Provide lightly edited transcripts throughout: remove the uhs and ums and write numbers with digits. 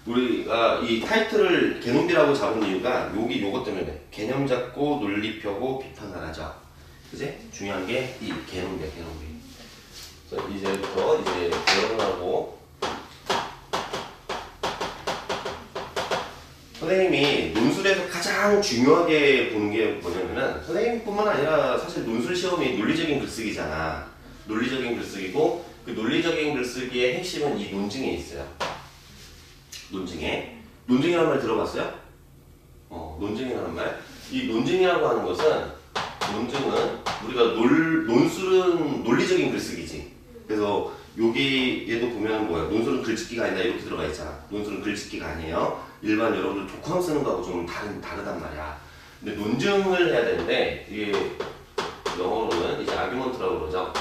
우리가 이 타이틀을 개념비라고 잡은 이유가 요것 때문에 개념 잡고 논리 펴고 비판을 하죠. 그지? 중요한 게 이 개념비야, 개념비. 그래서 이제부터 이제 여러분하고 선생님이 논술에서 가장 중요하게 보는 게 뭐냐면은 선생님뿐만 아니라 사실 논술 시험이 논리적인 글쓰기잖아. 논리적인 글쓰기고 그 논리적인 글쓰기의 핵심은 이 논증에 있어요. 논증에. 논증이라는 말 들어봤어요? 논증이라는 말. 이 논증이라고 하는 것은 논증은 우리가 논술은 논리적인 글쓰기지. 그래서 여기에도 보면 뭐야? 논술은 글짓기가 아니다 이렇게 들어가 있잖아. 논술은 글짓기가 아니에요. 일반 여러분들 독후감 쓰는 거하고 좀 다르단 말이야. 근데 논증을 해야 되는데 이게 영어로는 이제 아규먼트라고 그러죠.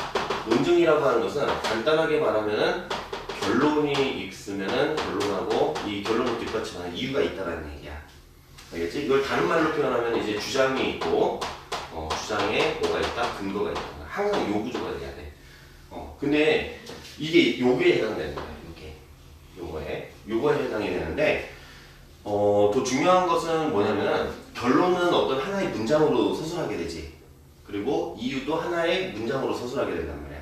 논증이라고 하는 것은 간단하게 말하면은 결론이 있으면은 결론하고 이 결론을 뒷받침하는 이유가 있다라는 얘기야. 알겠지? 이걸 다른 말로 표현하면 이제 주장이 있고 주장에 뭐가 있다? 근거가 있다. 항상 요 구조가 돼야 돼. 근데 이게 요게 해당되는 거야. 요거에 해당이 되는데 더 중요한 것은 뭐냐면은 결론은 어떤 하나의 문장으로 서술하게 되지. 그리고 이유도 하나의 문장으로 서술하게 된단 말이야.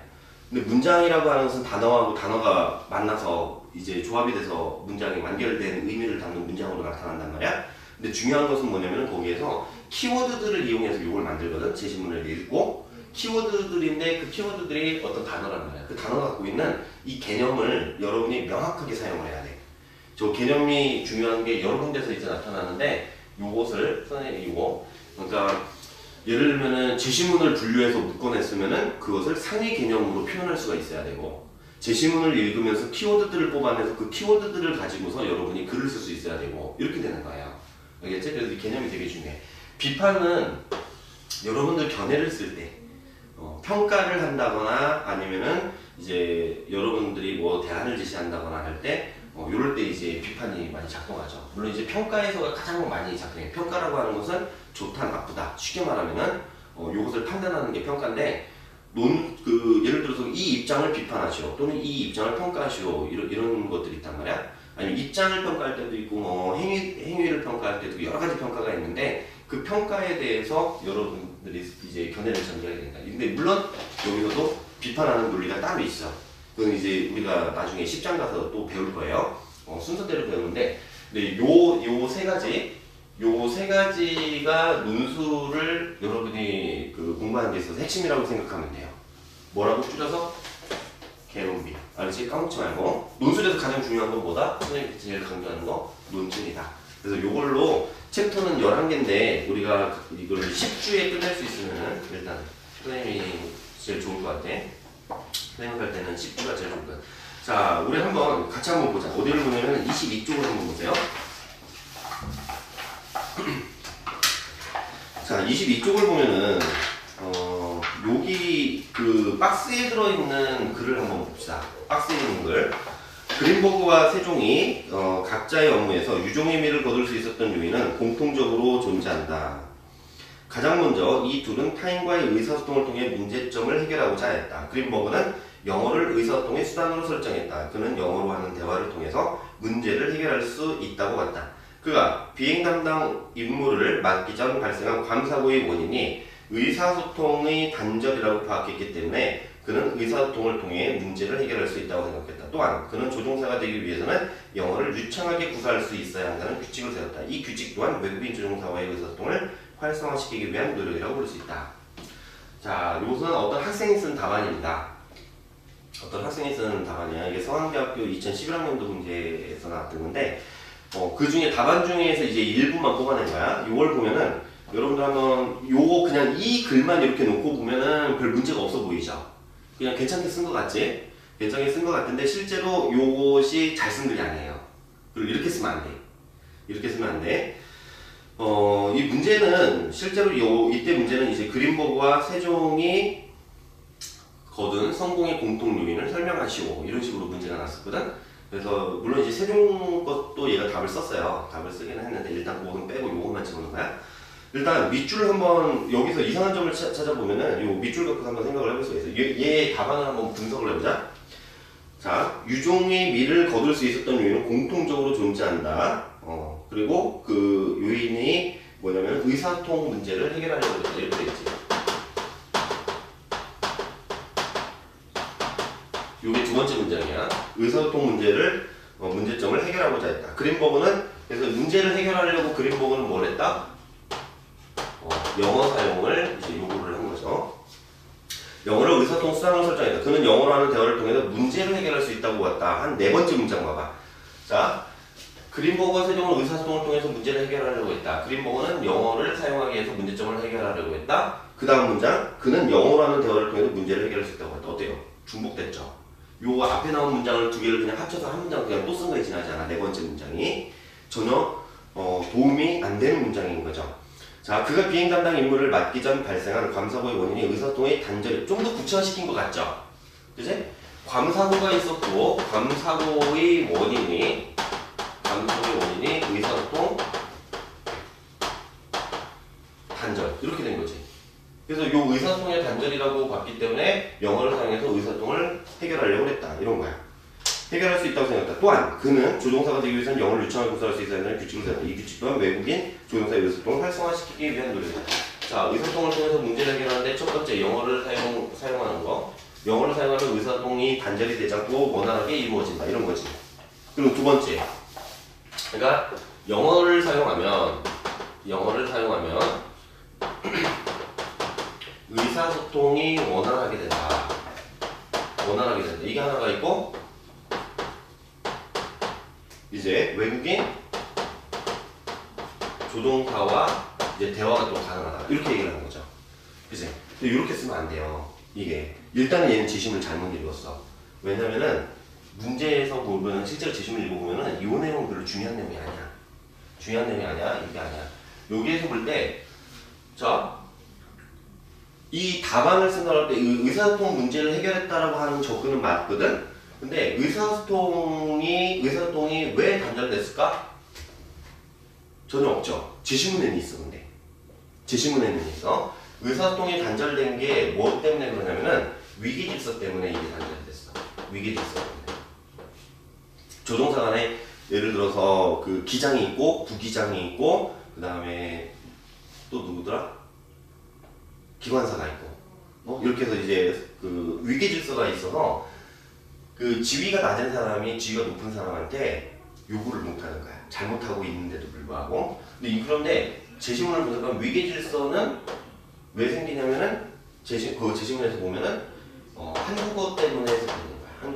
근데 문장이라고 하는 것은 단어하고 단어가 만나서 이제 조합이 돼서 문장이 완결된 의미를 담는 문장으로 나타난단 말이야. 근데 중요한 것은 뭐냐면 거기에서 키워드들을 이용해서 이걸 만들거든. 제시문을 읽고 키워드들인데 그 키워드들이 어떤 단어란 말이야. 그 단어가 갖고 있는 이 개념을 여러분이 명확하게 사용을 해야 돼. 저 개념이 중요한 게 여러 군데서 이제 나타나는데 요것을 선생님이 그러니까 예를 들면은 제시문을 분류해서 묶어냈으면은 그것을 상위 개념으로 표현할 수가 있어야 되고 제시문을 읽으면서 키워드들을 뽑아내서 그 키워드들을 가지고서 여러분이 글을 쓸 수 있어야 되고 이렇게 되는 거예요. 알겠지? 그래서 이 개념이 되게 중요해. 비판은 여러분들 견해를 쓸 때 평가를 한다거나 아니면은 이제 여러분들이 뭐 대안을 제시한다거나 할 때 이럴 때 이제 비판이 많이 작동하죠. 물론 이제 평가에서가 가장 많이 작동해요. 평가라고 하는 것은 좋다, 나쁘다. 쉽게 말하면은 이것을 판단하는 게 평가인데 예를 들어서 이 입장을 비판하시오 또는 이 입장을 평가하시오 이런 것들이 있단 말이야. 아니면 입장을 평가할 때도 있고 행위를 평가할 때도 여러 가지 평가가 있는데 그 평가에 대해서 여러분들이 이제 견해를 전개해야 된다. 근데 물론 여기서도 비판하는 논리가 따로 있어. 그건 이제 우리가 나중에 10장 가서 또 배울 거예요. 순서대로 배우는데, 근데 요 세 가지가 논술을 여러분이 공부하는 데 있어서 핵심이라고 생각하면 돼요. 뭐라고 줄여서? 개론비. 알지? 까먹지 말고. 논술에서 가장 중요한 건 뭐다? 선생님이 제일 강조하는 거? 논증이다. 그래서 요걸로 챕터는 11개인데 우리가 이걸 10주에 끝낼 수 있으면 일단 선생님이 제일 좋을 것 같아. 생각할 때는 10주가 제일 좋을 것 같아. 자, 우리 한번 같이 한번 보자. 어디를 보냐면 22쪽을 한번 보세요. 자, 22쪽을 보면은 여기 박스에 들어있는 글을 한번 봅시다. 박스에 있는 글. 그린버그와 세종이 각자의 업무에서 유종의 미를 거둘 수 있었던 요인은 공통적으로 존재한다. 가장 먼저 이 둘은 타인과의 의사소통을 통해 문제점을 해결하고자 했다. 그린버그는 영어를 의사소통의 수단으로 설정했다. 그는 영어로 하는 대화를 통해서 문제를 해결할 수 있다고 봤다. 그가 비행 담당 임무를 맡기 전 발생한 괌사고의 원인이 의사소통의 단절이라고 파악했기 때문에 그는 의사소통을 통해 문제를 해결할 수 있다고 생각했다. 또한 그는 조종사가 되기 위해서는 영어를 유창하게 구사할 수 있어야 한다는 규칙을 세웠다. 이 규칙 또한 외국인 조종사와의 의사소통을 활성화시키기 위한 노력이라고 볼 수 있다. 자, 이것은 어떤 학생이 쓴 답안입니다. 어떤 학생이 쓴 답안이야. 이게 서강대학교 2011학년도 문제에서 나왔던 건데 그 중에 답안 중에서 이제 일부만 뽑아낸 거야. 이걸 보면은 여러분들 한번 요거 그냥 이 글만 이렇게 놓고 보면은 별 문제가 없어 보이죠? 그냥 괜찮게 쓴 것 같지? 괜찮게 쓴 것 같은데 실제로 요것이 잘 쓴 글이 아니에요. 그리고 이렇게 쓰면 안 돼. 이렇게 쓰면 안 돼. 이 문제는 실제로 이때 문제는 이제 그린버그와 세종이 거둔 성공의 공통 요인을 설명하시오. 이런 식으로 문제가 났었거든. 그래서 물론 이제 세종 것도 얘가 답을 썼어요. 답을 쓰기는 했는데 일단 그거는 빼고 요것만 집어넣은 거야. 일단 밑줄 한번 여기서 이상한 점을 찾아보면은 요 밑줄 갖고 한번 생각을 해볼 수가 있어요. 얘 답안을 한번 분석을 해보자. 자, 유종의 미를 거둘 수 있었던 요인은 공통적으로 존재한다. 그리고 그 요인이 뭐냐면 의사소통 문제를 해결하려고 했다. 이렇게 되겠지. 요게 두 번째 문장이야. 의사소통 문제를 문제점을 해결하고자 했다. 그린버그는 그래서 문제를 해결하려고 그린버그는 뭘 했다? 영어 사용을 이제 요구를 한 거죠. 영어로 의사소통 수단을 설정했다. 그는 영어로 하는 대화를 통해서 문제를 해결할 수 있다고 봤다. 한 네 번째 문장 봐봐. 자, 그린버그가 세종은 의사소통을 통해서 문제를 해결하려고 했다. 그린버그는 영어를 사용하기 위해서 문제점을 해결하려고 했다. 그 다음 문장, 그는 영어로 하는 대화를 통해서 문제를 해결할 수 있다고 했다. 어때요? 중복됐죠? 요 앞에 나온 문장을 두 개를 그냥 합쳐서 한 문장 그냥 또 쓴 거에 지나지 않아. 네 번째 문장이 전혀 도움이 안 되는 문장인 거죠. 자, 그가 비행 담당 임무를 맡기 전 발생한 괌사고의 원인이 의사소통의 단절이 좀 더 구체화시킨 것 같죠? 그지? 괌사고가 있었고 괌사고의 원인이 의사소통 단절 이렇게 된 거지. 그래서 이 의사소통의 단절이라고 봤기 때문에 영어를 사용해서 의사소통을 해결하려고 했다. 이런 거야. 해결할 수 있다고 생각했다. 또한 그는 조종사가 되기 위해서는 영어를 유창하게 구사할 수 있어야 하는 규칙을 세웠다. 이 규칙 또한 외국인 조종사의 의사소통을 활성화시키기 위한 노력이다. 자, 의사소통을 통해서 문제를 해결하는데 첫 번째 영어를 사용하는 거. 영어를 사용하면 의사소통이 단절이 되지 않고 원활하게 이루어진다. 이런 거지. 그리고 두 번째. 그러니까 영어를 사용하면 의사소통이 원활하게 된다. 이게 하나가 있고 이제 외국인 조종사와 이제 대화가 또 가능하다. 이렇게 얘기를 하는 거죠. 그치? 근데 이렇게 쓰면 안 돼요. 이게 일단은 얘는 지심을 잘못 읽었어. 왜냐면은 문제에서 보면 실제로 지심을 읽어보면은 이 내용은 별로 중요한 내용이 아니야. 이게 아니야. 여기에서 볼 때, 자, 이 답안을 생각할 때 의사소통 문제를 해결했다라고 하는 접근은 맞거든? 근데 의사소통이 왜 단절됐을까? 전혀 없죠. 지시문에는 있어, 근데. 지시문에는 있어. 의사소통이 단절된 게 뭐 때문에 그러냐면은 위기질서 때문에 이게 단절됐어. 위기질서 때문에. 조종사 간에 예를 들어서 그 기장이 있고 부기장이 있고 그 다음에 또 누구더라? 기관사가 있고 이렇게 해서 이제 그 위기질서가 있어서 그 지위가 낮은 사람이 지위가 높은 사람한테 요구를 못하는 거야. 잘못하고 있는데도 불구하고. 그런데 제시문을 보니까 위기질서는 왜 생기냐면은 그 제시문에서 보면은 한국어 때문에 생기는 거야.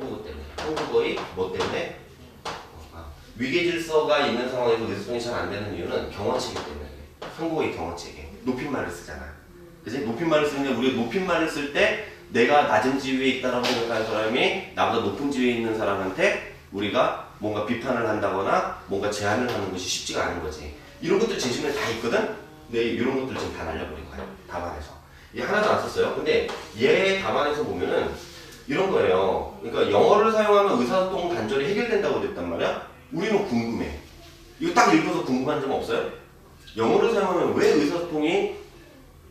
한국어의 뭐 때문에? 위계질서가 있는 상황에서 의사소통이 잘 안 되는 이유는 경어체이기 때문에. 한국어의 경어체계. 높임말을 쓰잖아. 그치? 높임말을 쓰는데 우리가 높임말을 쓸 때 내가 낮은 지위에 있다라고 생각하는 사람이 나보다 높은 지위에 있는 사람한테 우리가 뭔가 비판을 한다거나 뭔가 제안을 하는 것이 쉽지가 않은 거지. 이런 것들 제시문에 다 있거든? 근데 이런 것들 지금 다 날려버린 거야. 답안에서. 얘 하나도 안 썼어요. 근데 얘 답안에서 보면은 이런 거예요. 그러니까 영어를 사용하면 의사소통 단절이 해결된다고 그랬단 말이야. 우리는 궁금해. 이거 딱 읽어서 궁금한 점 없어요? 영어를 사용하면 왜 의사소통이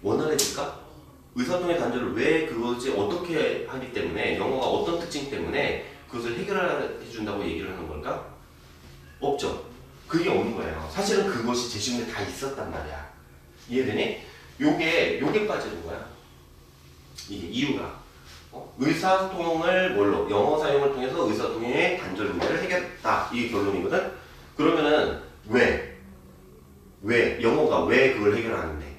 원활해질까? 의사소통의 단절을 왜 그것이 어떻게 하기 때문에 영어가 어떤 특징 때문에 그것을 해결해 준다고 얘기를 하는 걸까? 없죠. 그게 없는 거예요. 사실은 그것이 제시문에 다 있었단 말이야. 이해되니? 요게 빠지는 거야. 이게 이유가. 의사소통을 뭘로? 영어 사용을 통해서 의사소통의 단절 문제를 해결했다. 이게 결론이거든? 그러면은 왜? 영어가 왜 그걸 해결하는데?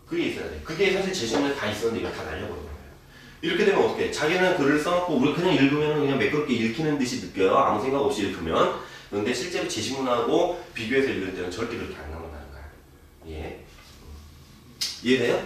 그게 있어야 돼. 그게 사실 제시문에 다 있었는데 이거 다 날려버리는 거예요. 이렇게 되면 어떻게? 자기는 글을 써놓고 우리 그냥 읽으면 그냥 매끄럽게 읽히는 듯이 느껴요. 아무 생각 없이 읽으면. 그런데 실제로 제시문하고 비교해서 읽을 때는 절대 그렇게 안 나온다는 거야. 예. 이해돼요?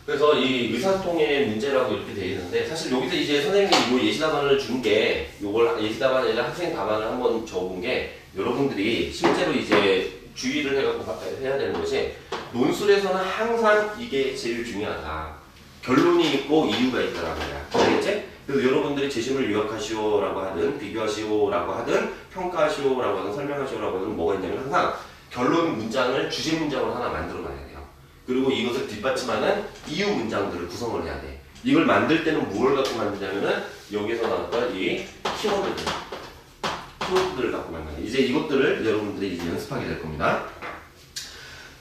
그래서 이 의사소통의 문제라고 이렇게 되어 있는데 사실 여기서 이제 선생님이 이 예시답안을 준 게 요걸 예시답안이 아니라 학생 답안을 한번 적은 게 여러분들이 실제로 이제 주의를 해갖고 해야 되는 것이 논술에서는 항상 이게 제일 중요하다. 결론이 있고 이유가 있다라는 거야. 알겠지? 그래서 여러분들이 제시문을 요약하시오라고 하든 비교하시오라고 하든 평가하시오라고 하든 설명하시오라고 하든 뭐가 있냐면 항상 결론 문장을 주제 문장으로 하나 만들어놔야 돼요. 그리고 이것을 뒷받침하는 이유 문장들을 구성을 해야 돼. 이걸 만들 때는 무엇을 갖고 만드냐면은 여기서 나왔던 이 키워드들을 갖고 만나요. 이제 이것들을 여러분들이 이제 연습하게 될 겁니다.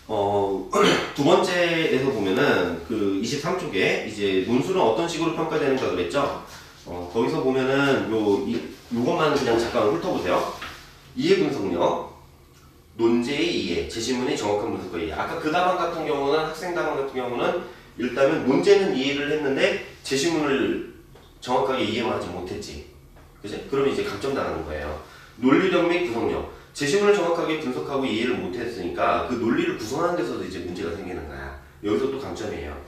두 번째에서 보면은 그 23쪽에 이제 논술은 어떤 식으로 평가되는가 그랬죠? 거기서 보면은 요것만 그냥 잠깐 훑어보세요. 이해 분석력, 논제의 이해, 제시문의 정확한 분석과 이해. 아까 그 답안 같은 경우는 학생 답안 같은 경우는 일단은 논제는 이해를 했는데 제시문을 정확하게 이해만 하지 못했지. 그치? 그러면 이제 감점 당하는 거예요. 논리력 및 구성력. 제시문을 정확하게 분석하고 이해를 못했으니까 그 논리를 구성하는 데서도 이제 문제가 생기는 거야. 여기서 또 강점이에요.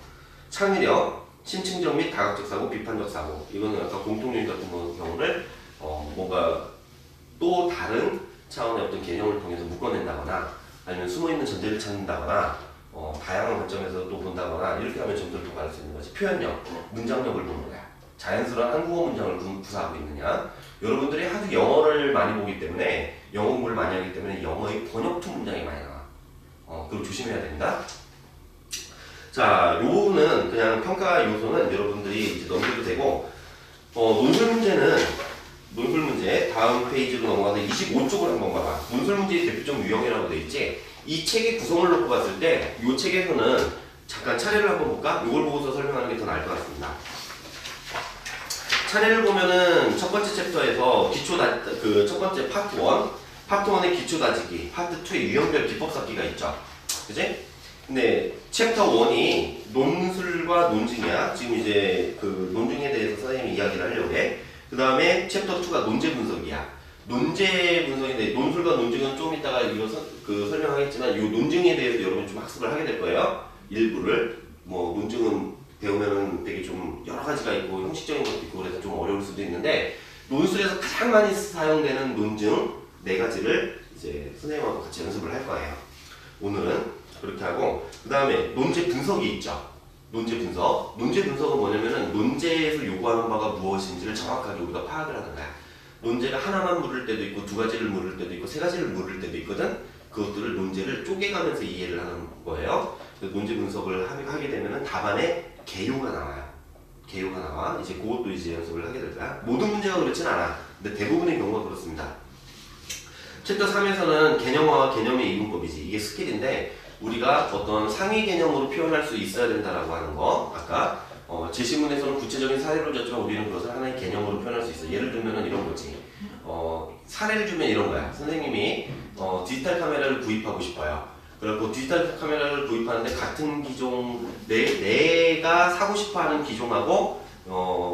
창의력, 심층적 및 다각적 사고, 비판적 사고. 이거는 아까 공통유형 같은 경우를 뭔가 또 다른 차원의 어떤 개념을 통해서 묶어낸다거나 아니면 숨어있는 전제를 찾는다거나 다양한 관점에서 또 본다거나 이렇게 하면 점수를 더 받을 수 있는 거지. 표현력, 문장력을 보는 거야. 자연스러운 한국어 문장을 구사하고 있느냐. 여러분들이 하도 영어를 많이 보기 때문에 영어 공부를 많이 하기 때문에 영어의 번역투 문장이 많이 나와. 그거 조심해야 됩니다. 자, 요거는 그냥 평가 요소는 여러분들이 이제 넘겨도 되고, 논술 문제 다음 페이지로 넘어가서 25쪽을 한번 봐봐. 논술 문제의 대표적 유형이라고 되어 있지. 이 책의 구성을 놓고 봤을 때, 이 책에서는 잠깐 차례를 한번 볼까? 이걸 보고서 설명하는 게 더 나을 것 같습니다. 차례를 보면은 첫 번째 챕터에서 첫 번째 파트 1의 기초 다지기, 파트 2의 유형별 기법 쌓기가 있죠. 그지? 근데 챕터 1이 논술과 논증이야. 지금 이제 그 논증에 대해서 선생님이 이야기를 하려고 해. 그 다음에 챕터 2가 논제 분석이야. 논제 분석인데 논술과 논증은 좀 이따가 이거 설명하겠지만 이 논증에 대해서 여러분 좀 학습을 하게 될 거예요. 일부를. 뭐 논증은 배우면은 되게 좀 여러 가지가 있고 형식적인 것도 있고 그래서 좀 어려울 수도 있는데 논술에서 가장 많이 사용되는 논증 4가지를 이제 선생님하고 같이 연습을 할 거예요. 오늘은 그렇게 하고 그 다음에 논제 분석이 있죠. 논제 분석은 뭐냐면은 논제에서 요구하는 바가 무엇인지를 정확하게 우리가 파악을 하는 거야. 논제가 하나만 물을 때도 있고 2가지를 물을 때도 있고 3가지를 물을 때도 있거든. 그것들을 논제를 쪼개가면서 이해를 하는 거예요. 논제 분석을 하게 되면은 답안에 개요가 나와요. 개요가 나와. 이제 그것도 이제 연습을 하게 될 거야. 모든 문제가 그렇진 않아. 근데 대부분의 경우가 그렇습니다. 챕터 3에서는 개념화와 개념의 이분법이지. 이게 스킬인데 우리가 어떤 상위 개념으로 표현할 수 있어야 된다라고 하는 거. 아까 제시문에서는 구체적인 사례를 줬지만 우리는 그것을 하나의 개념으로 표현할 수 있어. 예를 들면은 이런 거지. 사례를 주면 이런 거야. 선생님이 디지털 카메라를 구입하고 싶어요. 그리고 디지털 카메라를 구입하는데 같은 기종 내가 사고 싶어하는 기종하고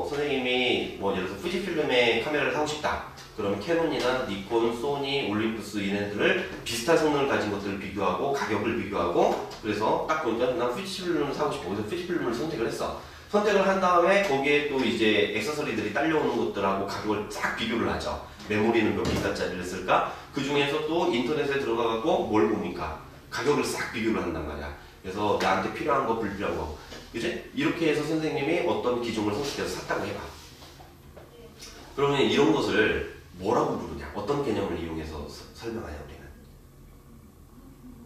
선생님이 뭐 예를 들어서富士필름의 카메라를 사고 싶다. 그러면 캐논이나 니콘, 소니, 올림푸스 이네들을 비슷한 성능을 가진 것들을 비교하고 가격을 비교하고 그래서 딱 보니까 난富士필름을 사고 싶어. 그래서富士필름을 선택을 했어. 선택을 한 다음에 거기에 또 이제 액세서리들이 딸려오는 것들하고 가격을 싹 비교를 하죠. 메모리는 몇 기가짜리를 쓸까? 그 중에서 또 인터넷에 들어가갖고 뭘 보니까 가격을 싹 비교를 한단 말이야. 그래서 나한테 필요한 거, 불필요한 거. 그지? 이렇게 해서 선생님이 어떤 기종을 선택해서 샀다고 해봐. 그러면 이런 것을 뭐라고 부르냐? 어떤 개념을 이용해서 설명하냐, 우리는?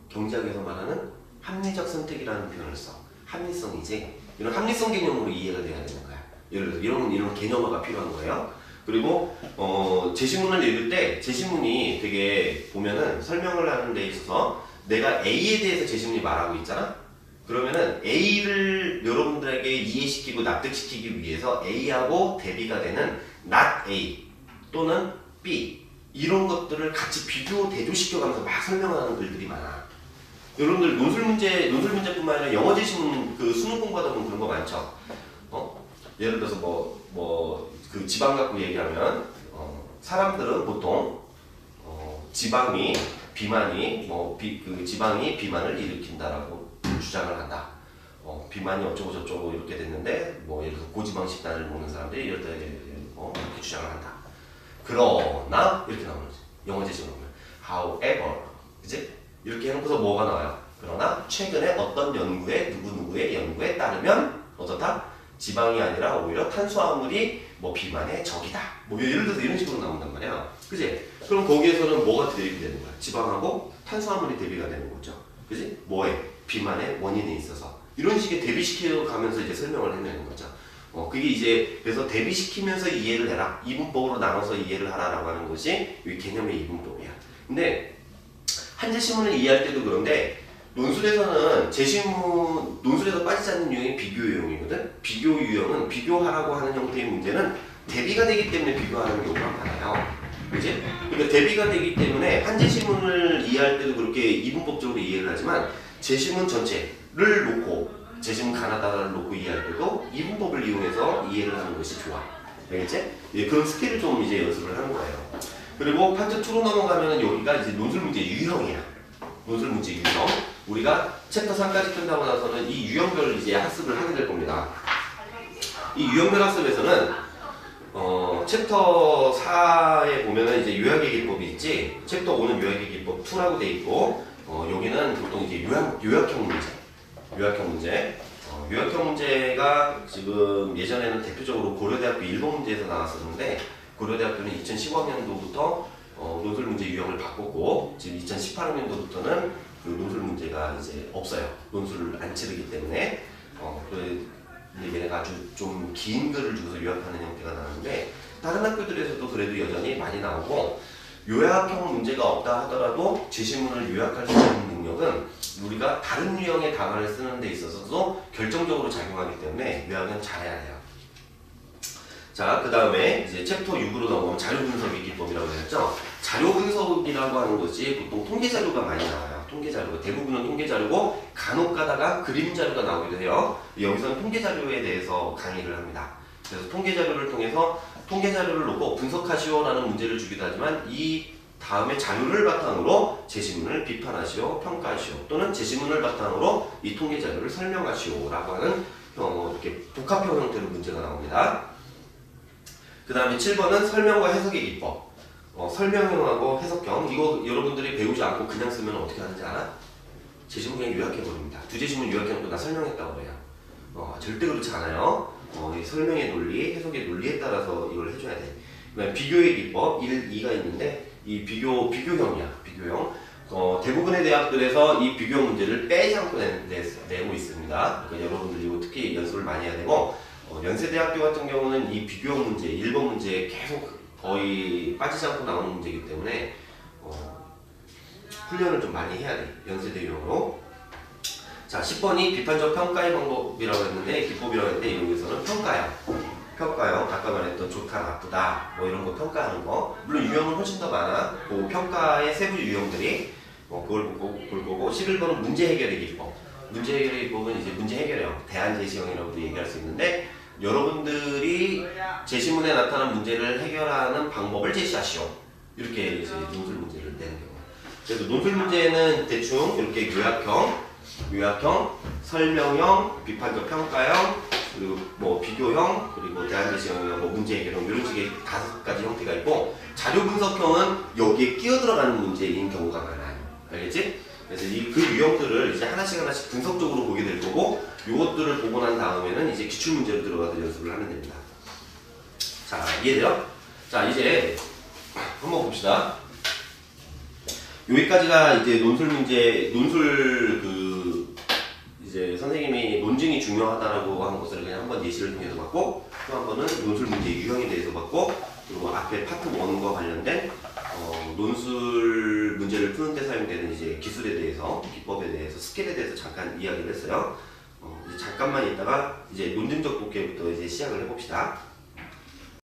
경제학에서 말하는 합리적 선택이라는 표현을 써. 합리성이지. 이런 합리성 개념으로 이해가 돼야 되는 거야. 예를 들어서 이런 개념화가 필요한 거예요. 그리고 제시문을 읽을 때 제시문이 되게 보면은 설명을 하는 데 있어서 내가 A에 대해서 제시문이 말하고 있잖아? 그러면은 A를 여러분들에게 이해시키고 납득시키기 위해서 A하고 대비가 되는 not A 또는 B 이런 것들을 같이 비교, 대조시켜가면서 막 설명하는 글들이 많아. 여러분들 논술 문제뿐만 아니라 영어 제시문 그 수능 공부하다 보면 그런 거 많죠? 예를 들어서 그 지방 갖고 얘기하면 사람들은 보통 지방이 비만이 그 지방이 비만을 일으킨다라고 주장을 한다. 비만이 어쩌고 저쩌고 이렇게 됐는데 예를 들어서 고지방 식단을 먹는 사람들이 이럴 때 이렇게 주장을 한다. 그러나 이렇게 나오는 거지. 영어 제시문 보면 however 그지? 이렇게 해놓고서 뭐가 나와요? 그러나 최근에 어떤 누구누구의 연구에 따르면 어떻다? 지방이 아니라 오히려 탄수화물이 비만의 적이다. 예를 들어서 이런 식으로 나온단 말이야. 그지? 그럼 거기에서는 뭐가 대입이 되는 거야? 지방하고 탄수화물이 대비가 되는 거죠. 그지? 비만의 원인에 있어서. 이런 식의 대비시켜 가면서 이제 설명을 해내는 거죠. 그게 이제 그래서 대비시키면서 이해를 해라. 이분법으로 나눠서 이해를 하라라고 하는 것이 이 개념의 이분법이야. 근데 한제시문을 이해할 때도 그런데 논술에서는 논술에서 빠지지 않는 유형이 비교 유형이거든. 비교 유형은 비교하라고 하는 형태의 문제는 대비가 되기 때문에 비교하는 경우가 많아요. 그지? 그러니까 대비가 되기 때문에 한제시문을 이해할 때도 그렇게 이분법적으로 이해를 하지만 제시문 전체를 놓고 제시문 가나다라를 놓고 이해할 때도 이분법을 이용해서 이해를 하는 것이 좋아. 알겠지? 예, 그런 스킬을 좀 이제 연습을 하는 거예요. 그리고 파트 2로 넘어가면은 여기가 이제 논술 문제 유형이야. 논술 문제 유형. 우리가 챕터 3까지 끝나고 나서는 이 유형별을 이제 학습을 하게 될 겁니다. 이 유형별 학습에서는 챕터 4에 보면은 이제 요약의 기법이 있지. 챕터 5는 요약의 기법 2라고 돼 있고, 여기는 보통 이제 요약형 문제. 요약형 문제. 요약형 문제가 지금 예전에는 대표적으로 고려대학교 일본 문제에서 나왔었는데, 고려대학교는 2015학년도부터 논술 문제 유형을 바꿨고, 지금 2018학년도부터는 그 논술 문제가 이제 없어요. 논술을 안 치르기 때문에. 근데 얘네가 아주 좀 긴 글을 주고서 요약하는 형태가 나는데, 다른 학교들에서도 그래도 여전히 많이 나오고, 요약형 문제가 없다 하더라도 제시문을 요약할 수 있는 능력은 우리가 다른 유형의 단어를 쓰는 데 있어서도 결정적으로 작용하기 때문에 요약은 잘해야 돼요. 자, 그 다음에 이제 챕터 6으로 넘어가면 자료분석의 기법이라고 했죠. 자료분석이라고 하는 것이 보통 통계자료가 많이 나와요. 통계자료가 대부분은 통계자료고 간혹 가다가 그림자료가 나오기도 해요. 여기서는 통계자료에 대해서 강의를 합니다. 그래서 통계자료를 통해서 통계자료를 놓고 분석하시오라는 문제를 주기도 하지만 이 다음에 자료를 바탕으로 제시문을 비판하시오, 평가하시오 또는 제시문을 바탕으로 이 통계자료를 설명하시오라고 하는 이렇게 복합형 형태로 문제가 나옵니다. 그 다음에 7번은 설명과 해석의 기법. 설명형하고 해석형. 이거 여러분들이 배우지 않고 그냥 쓰면 어떻게 하는지 알아? 제시문 그냥 요약해버립니다. 두 제시문 요약해놓고 나 설명했다고 그래요. 절대 그렇지 않아요. 이 설명의 논리, 해석의 논리에 따라서 이걸 해줘야 돼. 그다음에 비교의 기법 1, 2가 있는데 이 비교형이야. 비교형. 대부분의 대학들에서 이 비교형 문제를 빼지 않고 내고 있습니다. 그러니까 여러분들 이거 특히 연습을 많이 해야 되고 연세대학교 같은 경우는 이 비교형 문제, 1번 문제에 계속 거의 빠지지 않고 나오는 문제이기 때문에 훈련을 좀 많이 해야 돼. 연세대 유형으로. 자, 10번이 비판적 평가의 방법이라고 했는데 기법이라고 했는데 여기서는 평가형. 평가형. 아까 말했던 좋다, 나쁘다 뭐 이런 거 평가하는 거. 물론 유형은 훨씬 더 많아. 그 평가의 세부 유형들이 그걸 볼 거고 11번은 문제 해결의 기법. 문제 해결의 기법은 이제 문제 해결형, 대안 제시형이라고도 얘기할 수 있는데 여러분들이 제시문에 나타난 문제를 해결하는 방법을 제시하시오. 이렇게 이제 논술 문제를 내는 경우. 그래서 논술 문제는 대충 이렇게 요약형, 설명형, 비판적 평가형, 그리고 뭐 비교형, 그리고 대안 제시형이나 뭐 문제 해결형 이런 식의 5가지 형태가 있고 자료 분석형은 여기에 끼어 들어가는 문제인 경우가 많아요. 알겠지? 그래서 그 유형들을 이제 하나씩 분석적으로 보게 될 거고 요것들을 보고 난 다음에는 이제 기출문제로 들어가서 연습을 하면 됩니다. 자, 이해돼요? 자, 이제 한번 봅시다. 여기까지가 이제 논술 이제 선생님이 논증이 중요하다라고 한 것을 그냥 한번 예시를 통해서 봤고 또 한 번은 논술 문제 유형에 대해서 봤고 그리고 앞에 파트 1과 관련된 논술 문제를 푸는 데 사용되는 이제 기술에 대해서, 기법에 대해서, 스킬에 대해서 잠깐 이야기를 했어요. 이제 잠깐만 있다가 이제 논증적 독해부터 이제 시작을 해봅시다.